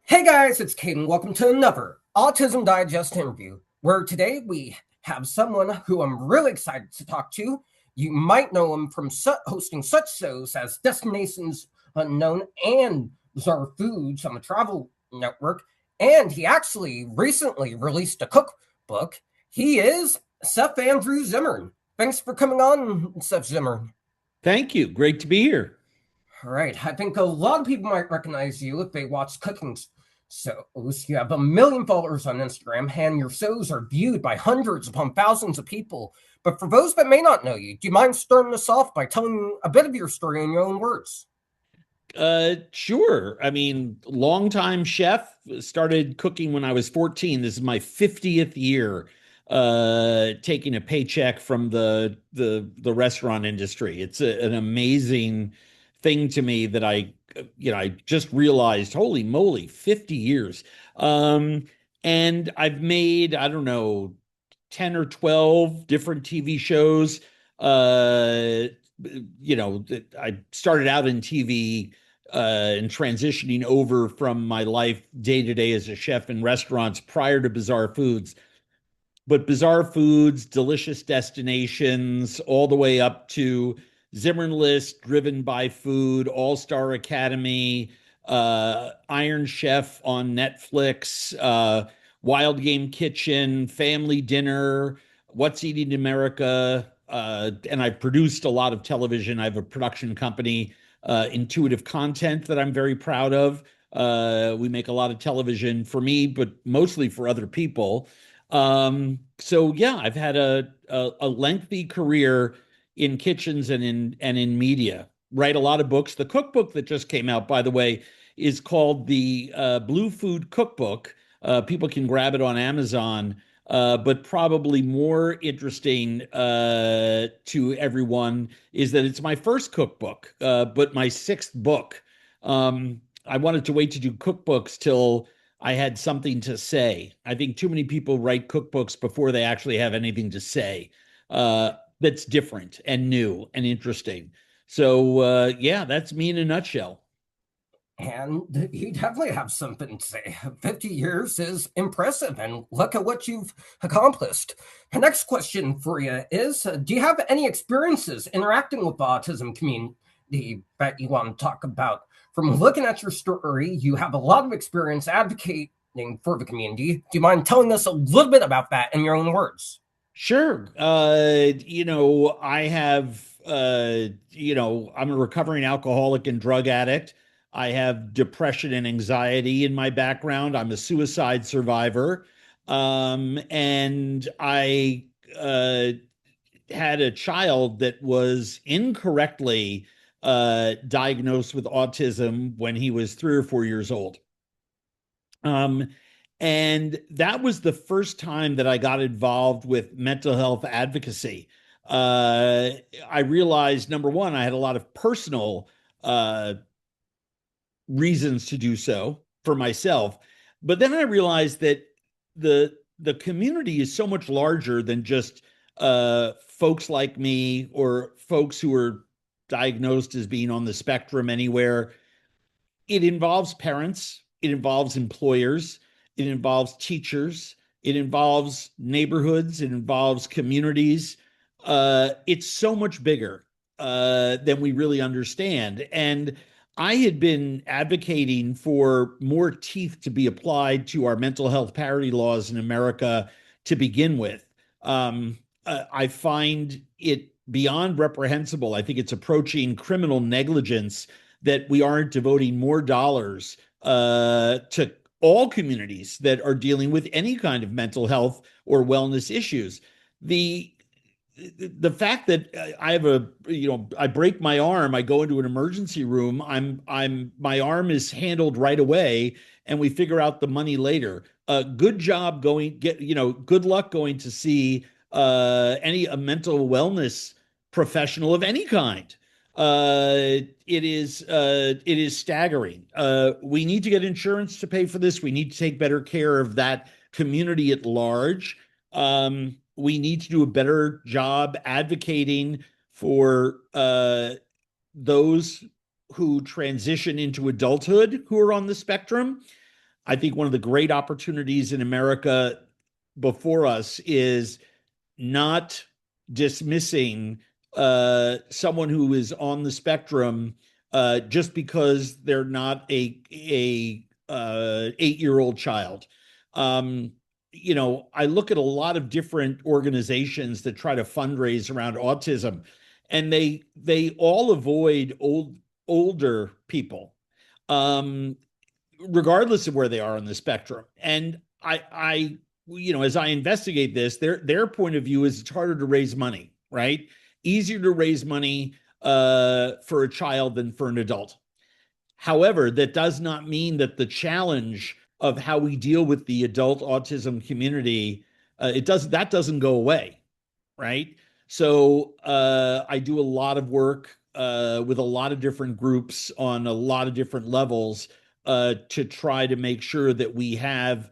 Hey guys, it's Caden. Welcome to another Autism Digest interview, where today we have someone who I'm really excited to talk to. You might know him from hosting such shows as Destinations Unknown and Bizarre Foods on the Travel Network, and he actually recently released a cookbook. He is Chef Andrew Zimmern. Thanks for coming on, Chef Zimmern. Thank you. Great to be here. All right. I think a lot of people might recognize you if they watch cooking shows. You have 1 million followers on Instagram, and your shows are viewed by hundreds upon thousands of people. But for those that may not know you, do you mind starting us off by telling a bit of your story in your own words? Sure. I mean, longtime chef, started cooking when I was 14. This is my 50th year taking a paycheck from the restaurant industry. It's an amazing thing to me that I just realized, holy moly, 50 years. Um, and I've made, I don't know, 10 or 12 different TV shows. Uh, I started out in TV and transitioning over from my life day to day as a chef in restaurants prior to Bizarre Foods. But Bizarre Foods, Delicious Destinations, all the way up to Zimmern List, Driven by Food, All Star Academy, Iron Chef on Netflix, Wild Game Kitchen, Family Dinner, What's Eating America. And I've produced a lot of television. I have a production company, Intuitive Content, that I'm very proud of. We make a lot of television for me, but mostly for other people. So yeah, I've had a lengthy career in kitchens and in media. Write a lot of books. The cookbook that just came out, by the way, is called the Blue Food Cookbook. People can grab it on Amazon. But probably more interesting to everyone is that it's my first cookbook, but my sixth book. I wanted to wait to do cookbooks till I had something to say. I think too many people write cookbooks before they actually have anything to say. That's different and new and interesting. So yeah, that's me in a nutshell. And you definitely have something to say. 50 years is impressive, and look at what you've accomplished. The next question for you is do you have any experiences interacting with the autism community that you want to talk about? From looking at your story, you have a lot of experience advocating for the community. Do you mind telling us a little bit about that in your own words? Sure. I have, I'm a recovering alcoholic and drug addict. I have depression and anxiety in my background. I'm a suicide survivor. And I had a child that was incorrectly diagnosed with autism when he was 3 or 4 years old. Um, and that was the first time that I got involved with mental health advocacy. Uh, I realized, number one, I had a lot of personal uh, reasons to do so for myself. But then I realized that the community is so much larger than just folks like me or folks who are diagnosed as being on the spectrum anywhere. It involves parents, it involves employers, it involves teachers, it involves neighborhoods, it involves communities. It's so much bigger than we really understand. And I had been advocating for more teeth to be applied to our mental health parity laws in America to begin with. I find it beyond reprehensible. I think it's approaching criminal negligence that we aren't devoting more dollars to all communities that are dealing with any kind of mental health or wellness issues. The the fact that I have I break my arm, I go into an emergency room, my arm is handled right away, and we figure out the money later. Good job going, good luck going to see any a mental wellness professional of any kind. It is staggering. We need to get insurance to pay for this. We need to take better care of that community at large. We need to do a better job advocating for those who transition into adulthood who are on the spectrum. I think one of the great opportunities in America before us is not dismissing someone who is on the spectrum just because they're not a 8-year-old child. Um, I look at a lot of different organizations that try to fundraise around autism, and they all avoid older people, um, regardless of where they are on the spectrum. And as I investigate this, their point of view is it's harder to raise money, right? Easier to raise money for a child than for an adult. However, that does not mean that the challenge of how we deal with the adult autism community, that doesn't go away, right? So I do a lot of work with a lot of different groups on a lot of different levels to try to make sure that we have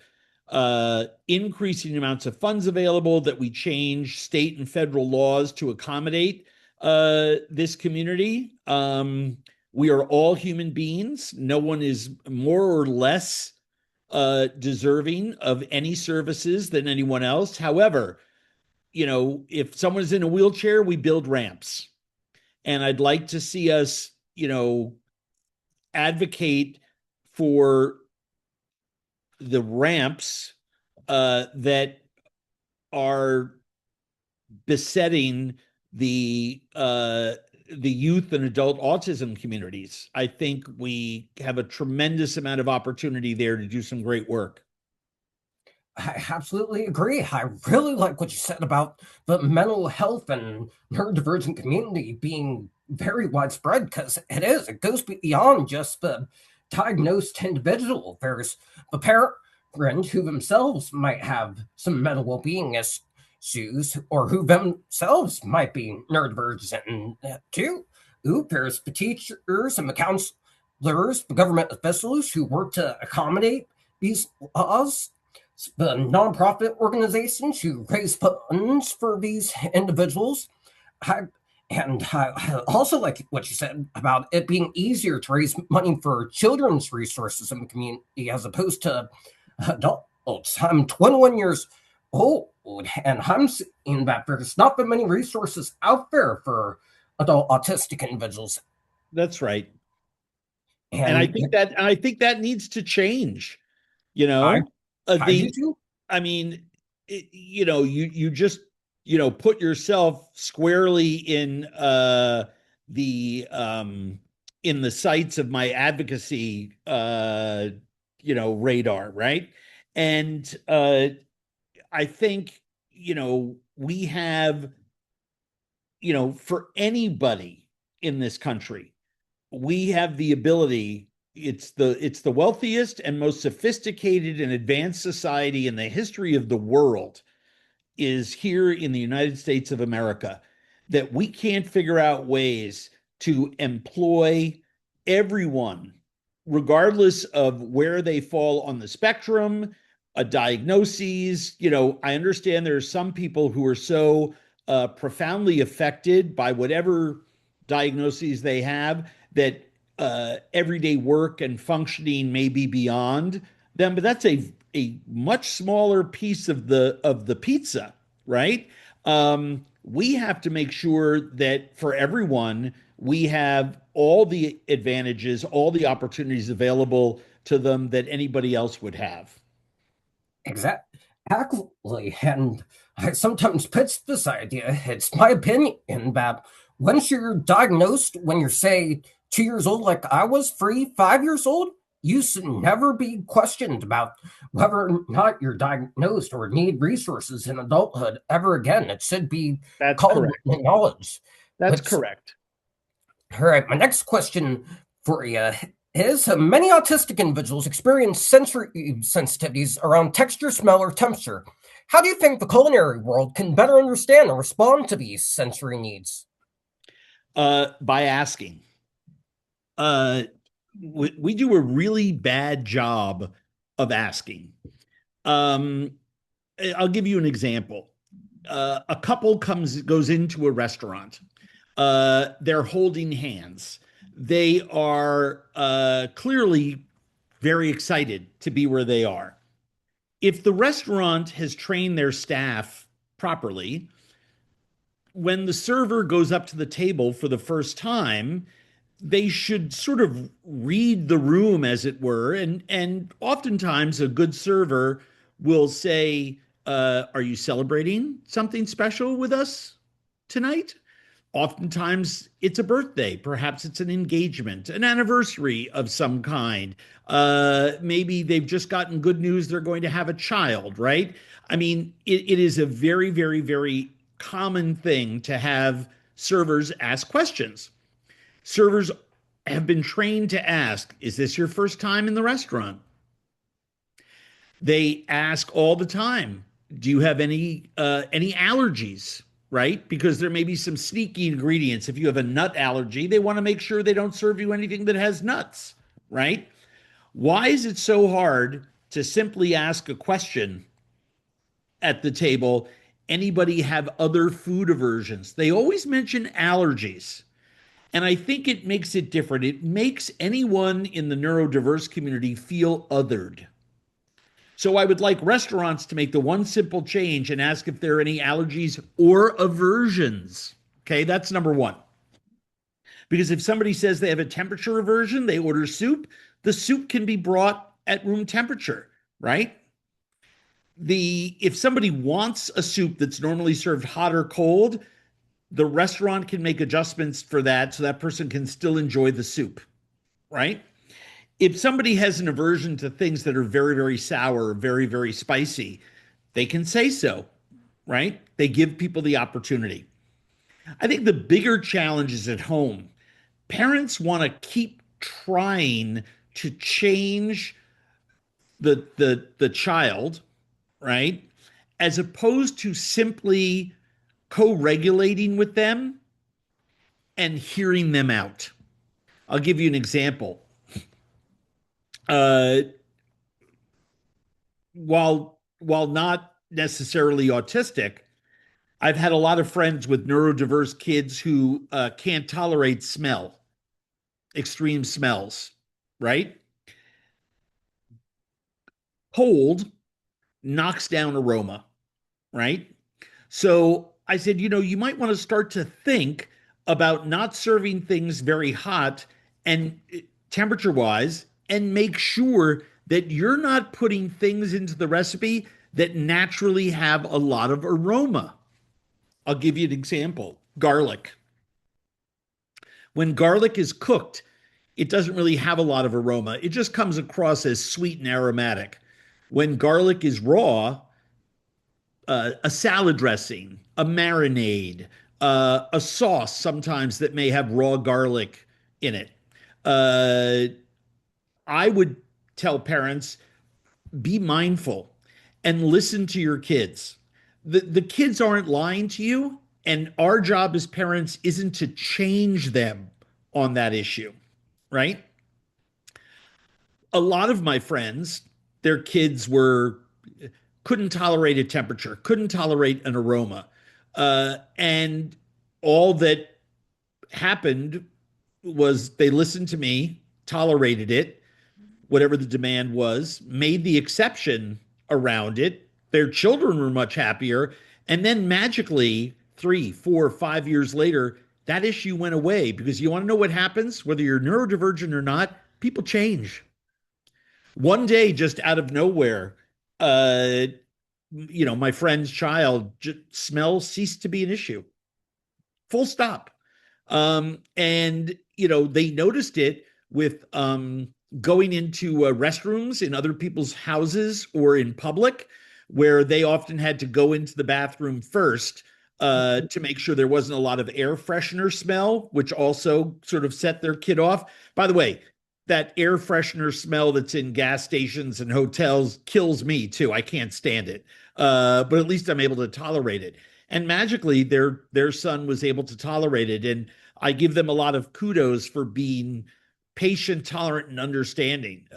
increasing amounts of funds available, that we change state and federal laws to accommodate this community. We are all human beings. No one is more or less deserving of any services than anyone else. However, if someone's in a wheelchair, we build ramps. And I'd like to see us, advocate for the ramps that are besetting the youth and adult autism communities. I think we have a tremendous amount of opportunity there to do some great work. I absolutely agree. I really like what you said about the mental health and neurodivergent community being very widespread, because it is. It goes beyond just the diagnosed individual. There's the parent who themselves might have some mental well-being issues, or who themselves might be neurodivergent too. There's the teachers and the counselors, the government officials who work to accommodate these laws, the nonprofit organizations who raise funds for these individuals. I, I also like what you said about it being easier to raise money for children's resources in the community as opposed to adults. I'm 21 years old, and I'm seeing that there's not that many resources out there for adult autistic individuals. That's right. And And I think that needs to change. You I, know, I do the too. I mean, you just put yourself squarely the in the sights of my advocacy radar, right? And I think we have for anybody in this country, we have the ability. It's the wealthiest and most sophisticated and advanced society in the history of the world is here in the United States of America, that we can't figure out ways to employ everyone, regardless of where they fall on the spectrum, a diagnoses. I understand there are some people who are so profoundly affected by whatever diagnoses they have that everyday work and functioning may be beyond them, but that's a much smaller piece of the pizza, right? We have to make sure that for everyone, we have all the advantages, all the opportunities available to them that anybody else would have. Exactly. And I sometimes pitch this idea. It's my opinion that once you're diagnosed, when you're, say, 2 years old, like I was, 5 years old, you should never be questioned about whether or not you're diagnosed or need resources in adulthood ever again. It should be That's called correct. knowledge. That's Which, correct. all right, my next question for you is many autistic individuals experience sensory sensitivities around texture, smell, or temperature. How do you think the culinary world can better understand and respond to these sensory needs? By asking. Uh, we do a really bad job of asking. Um, I'll give you an example. A couple goes into a restaurant. They're holding hands. They are clearly very excited to be where they are. If the restaurant has trained their staff properly, when the server goes up to the table for the first time, they should sort of read the room, as it were, and oftentimes a good server will say, "Are you celebrating something special with us tonight?" Oftentimes it's a birthday, perhaps it's an engagement, an anniversary of some kind. Maybe they've just gotten good news they're going to have a child, right? I mean, it is a very, very, very common thing to have servers ask questions. Servers have been trained to ask, "Is this your first time in the restaurant?" They ask all the time, "Do you have any allergies?" Right? Because there may be some sneaky ingredients. If you have a nut allergy, they want to make sure they don't serve you anything that has nuts, right? Why is it so hard to simply ask a question at the table? Anybody have other food aversions? They always mention allergies. And I think it makes it different. It makes anyone in the neurodiverse community feel othered. So I would like restaurants to make the one simple change and ask if there are any allergies or aversions. Okay, that's number one. Because if somebody says they have a temperature aversion, they order soup, the soup can be brought at room temperature, right? If somebody wants a soup that's normally served hot or cold, the restaurant can make adjustments for that so that person can still enjoy the soup, right? If somebody has an aversion to things that are very, very sour, very, very spicy, they can say so, right? They give people the opportunity. I think the bigger challenge is at home. Parents want to keep trying to change the child, right? As opposed to simply co-regulating with them and hearing them out. I'll give you an example. Uh, while not necessarily autistic, I've had a lot of friends with neurodiverse kids who can't tolerate smell, extreme smells, right? Cold knocks down aroma, right? So I said, you might want to start to think about not serving things very hot and temperature wise, and make sure that you're not putting things into the recipe that naturally have a lot of aroma. I'll give you an example: garlic. When garlic is cooked, it doesn't really have a lot of aroma. It just comes across as sweet and aromatic. When garlic is raw, a salad dressing, a marinade, a sauce sometimes that may have raw garlic in it. Uh, I would tell parents, be mindful and listen to your kids. The kids aren't lying to you, and our job as parents isn't to change them on that issue, right? A lot of my friends, their kids were couldn't tolerate a temperature, couldn't tolerate an aroma. And all that happened was they listened to me, tolerated it, whatever the demand was, made the exception around it. Their children were much happier. And then magically, 3, 4, 5 years later, that issue went away. Because you want to know what happens? Whether you're neurodivergent or not, people change. One day, just out of nowhere, uh, my friend's child, smell ceased to be an issue. Full stop. And they noticed it with going into restrooms in other people's houses or in public, where they often had to go into the bathroom first to make sure there wasn't a lot of air freshener smell, which also sort of set their kid off. By the way, that air freshener smell that's in gas stations and hotels kills me too. I can't stand it. But at least I'm able to tolerate it. And magically, their son was able to tolerate it. And I give them a lot of kudos for being patient, tolerant, and understanding.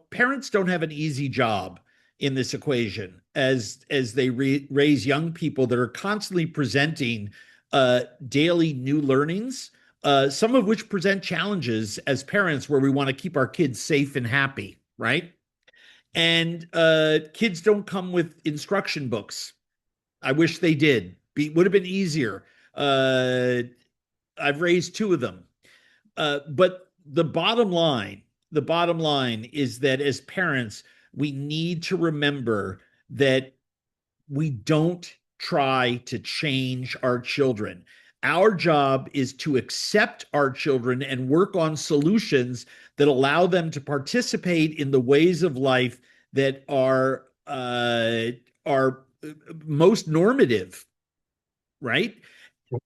Parents don't have an easy job in this equation as they raise young people that are constantly presenting daily new learnings, some of which present challenges as parents where we want to keep our kids safe and happy. right? And kids don't come with instruction books. I wish they did. Would have been easier. Uh, I've raised two of them. But the bottom line is that as parents, we need to remember that we don't try to change our children. Our job is to accept our children and work on solutions that allow them to participate in the ways of life that are most normative, right?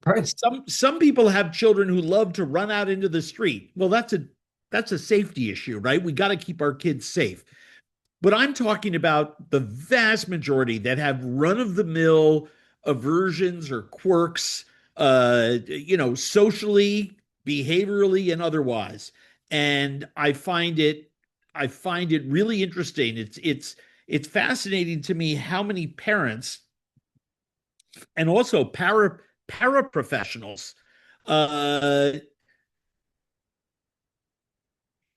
Right. Some people have children who love to run out into the street. Well, that's a safety issue, right? We got to keep our kids safe. But I'm talking about the vast majority that have run of the mill aversions or quirks, socially, behaviorally, and otherwise. And I find it really interesting. It's fascinating to me how many parents and also paraprofessionals uh,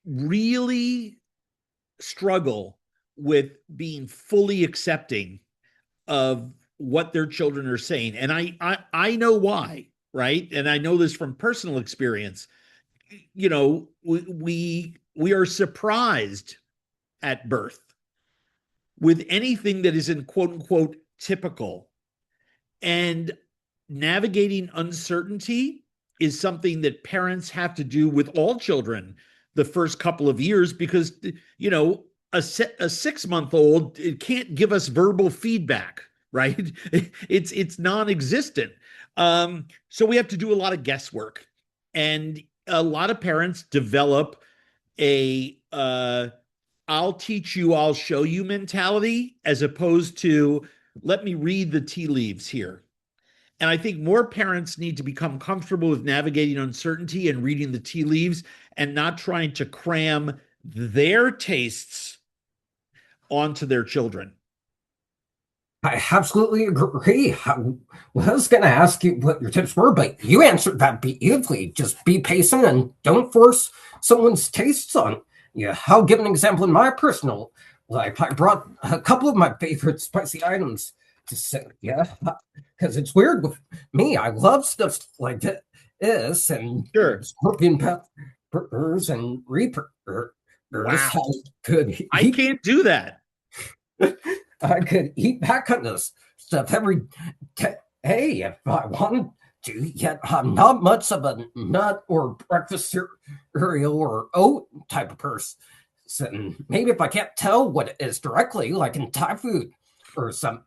really struggle with being fully accepting of what their children are saying. And I know why, right? And I know this from personal experience. We are surprised at birth with anything that isn't quote unquote typical. And navigating uncertainty is something that parents have to do with all children the first couple of years because, you know, a 6 month old it can't give us verbal feedback, right? It's non-existent. So we have to do a lot of guesswork, and a lot of parents develop a I'll teach you, I'll show you mentality, as opposed to let me read the tea leaves here. And I think more parents need to become comfortable with navigating uncertainty and reading the tea leaves and not trying to cram their tastes onto their children. I absolutely agree. I was going to ask you what your tips were, but you answered that beautifully. Just be patient and don't force someone's tastes on you. I'll give an example in my personal life. I brought a couple of my favorite spicy items to say, yeah, because it's weird with me. I love stuff like this and Sure. scorpion peppers and reapers. Wow. I could I eat can't do that. I could eat that kind of stuff every day if I wanted to, yet I'm not much of a nut or breakfast cereal or oat type of person. So maybe if I can't tell what it is directly, like in Thai food or something,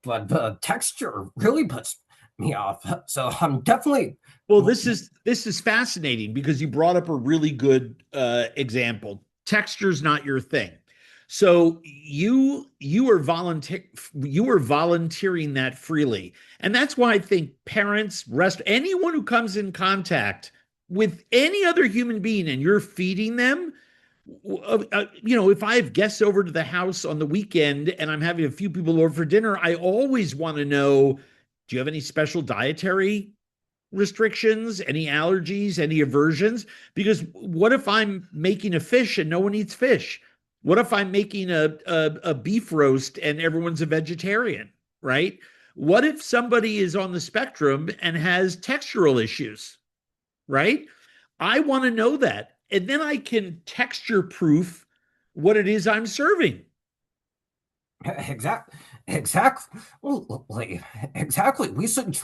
but the texture really puts me off. So I'm definitely Well, this is fascinating because you brought up a really good example. Texture's not your thing. So you are volunteering that freely. And that's why I think parents, rest anyone who comes in contact with any other human being and you're feeding them, if I have guests over to the house on the weekend and I'm having a few people over for dinner, I always want to know, do you have any special dietary restrictions, any allergies, any aversions? Because what if I'm making a fish and no one eats fish? What if I'm making a beef roast and everyone's a vegetarian, right? What if somebody is on the spectrum and has textural issues, right? I want to know that. And then I can texture proof what it is I'm serving. exactly, exactly. We should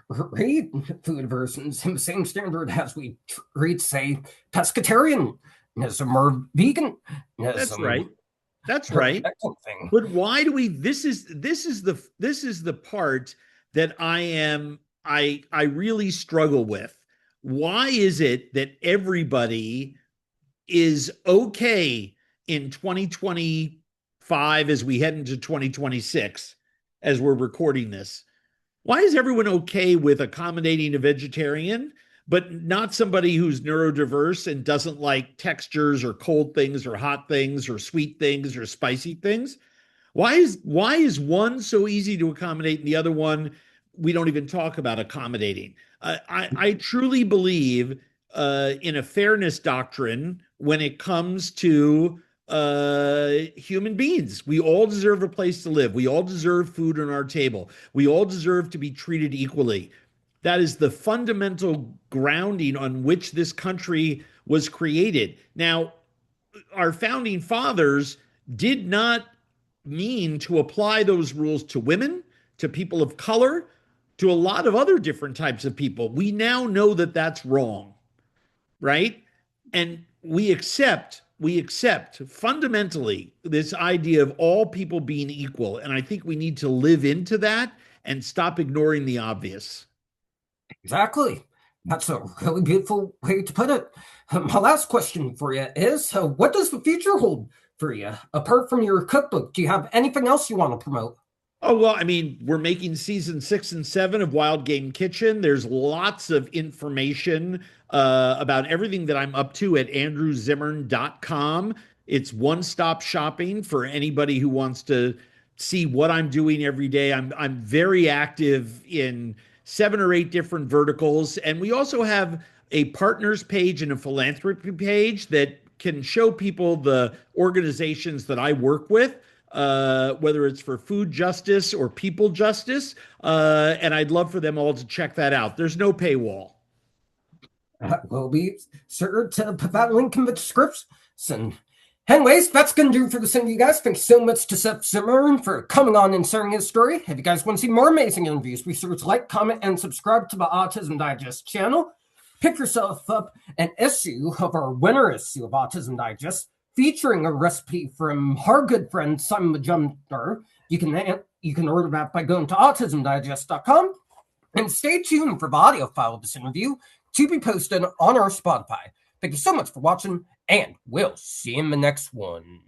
read food versions in the same standard as we read, say, pescatarianism or That's veganism, right. That's right. that kind of thing. But why do we this is the part that I really struggle with. Why is it that everybody is okay in 2025 as we head into 2026 as we're recording this? Why is everyone okay with accommodating a vegetarian, but not somebody who's neurodiverse and doesn't like textures or cold things or hot things or sweet things or spicy things? Why is one so easy to accommodate and the other one we don't even talk about accommodating? I truly believe in a fairness doctrine when it comes to human beings. We all deserve a place to live. We all deserve food on our table. We all deserve to be treated equally. That is the fundamental grounding on which this country was created. Now, our founding fathers did not mean to apply those rules to women, to people of color, to a lot of other different types of people. We now know that that's wrong, right? And we accept fundamentally this idea of all people being equal, and I think we need to live into that and stop ignoring the obvious. Exactly. That's a really beautiful way to put it. My last question for you is what does the future hold for you? Apart from your cookbook, do you have anything else you want to promote? Oh, well, I mean, we're making season 6 and 7 of Wild Game Kitchen. There's lots of information about everything that I'm up to at andrewzimmern.com. It's one-stop shopping for anybody who wants to see what I'm doing every day. I'm very active in 7 or 8 different verticals. And we also have a partners page and a philanthropy page that can show people the organizations that I work with, whether it's for food justice or people justice. And I'd love for them all to check that out. There's no paywall. We'll be sure to put that link in the description. Anyways, that's going to do for this interview, guys. Thanks so much to Seth Zimmern for coming on and sharing his story. If you guys want to see more amazing interviews, be sure to like, comment, and subscribe to the Autism Digest channel. Pick yourself up an issue of our winter issue of Autism Digest, featuring a recipe from our good friend Simon Majumder. You can order that by going to autismdigest.com. And stay tuned for the audio file of this interview to be posted on our Spotify. Thank you so much for watching, and we'll see you in the next one.